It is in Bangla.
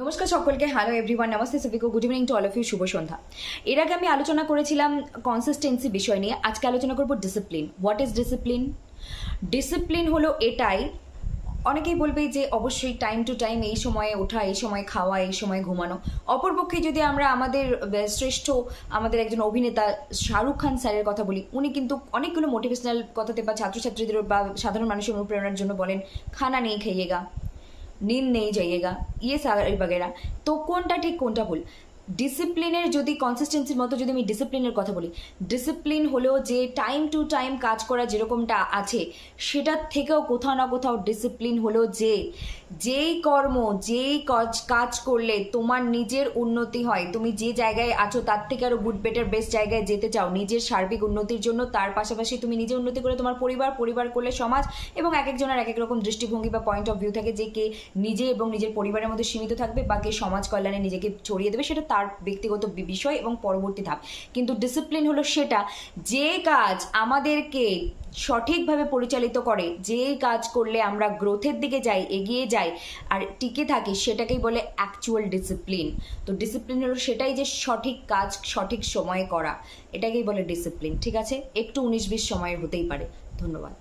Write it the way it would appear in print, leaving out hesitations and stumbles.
নমস্কার সকলকে, হ্যালো এভরিওয়ান, নমস্তে সবিকো, good evening to all of you, শুভ সন্ধ্যা। এর আগে আমি আলোচনা করেছিলাম কনসিস্টেন্সি বিষয় নিয়ে। আজকে আলোচনা করব discipline. What is discipline? Discipline হলো এটাই, অনেকেই বলবে যে অবশ্যই টাইম টু টাইম, এই সময়ে ওঠা, এই সময় খাওয়া, এই সময় ঘুমানো। অপরপক্ষে যদি আমরা আমাদের শ্রেষ্ঠ আমাদের একজন অভিনেতা শাহরুখ খান স্যারের কথা বলি, উনি কিন্তু অনেকগুলো মোটিভেশনাল কথাতে বা ছাত্রছাত্রীদের বা সাধারণ মানুষের অনুপ্রেরণার জন্য বলেন, খানা নেই খাইয়েগা, नींद नहीं जाइएगा, ये सारे वगैरह। তো কোনটা ঠিক কোনটা ভুল? ডিসিপ্লিনের যদি কনসিস্টেন্সির মতো যদি আমি ডিসিপ্লিনের কথা বলি, ডিসিপ্লিন হলো যে টাইম টু টাইম কাজ করা যেরকমটা আছে, সেটার থেকেও কোথাও না কোথাও ডিসিপ্লিন হলো যে যেই কর্ম, যেই কাজ করলে তোমার নিজের উন্নতি হয়, তুমি যে জায়গায় আছো তার থেকে আরও গুড বেটার বেস্ট জায়গায় যেতে চাও নিজের সার্বিক উন্নতির জন্য, তার পাশাপাশি তুমি নিজে উন্নতি করে তোমার পরিবার করলে সমাজ, এবং এক একজনের এক এক রকম দৃষ্টিভঙ্গি বা পয়েন্ট অফ ভিউ থাকে যে কে নিজে এবং নিজের পরিবারের মধ্যে সীমিত থাকবে বা কে সমাজ কল্যাণে নিজেকে ছড়িয়ে দেবে, সেটা তার ব্যক্তিগত বিষয় এবং পরবর্তী ধাপ। কিন্তু ডিসিপ্লিন হলো সেটা যে কাজ আমাদেরকে সঠিকভাবে পরিচালিত করে, যে কাজ করলে আমরা গ্রোথের দিকে যাই, এগিয়ে যাই আর টিকে থাকি, সেটাকেই বলে অ্যাকচুয়াল ডিসিপ্লিন। তো ডিসিপ্লিন হলো সেটাই যে সঠিক কাজ সঠিক সময়ে করা, এটাকেই বলে ডিসিপ্লিন। ঠিক আছে, একটু 19-20 সময়ের হতেই পারে। ধন্যবাদ।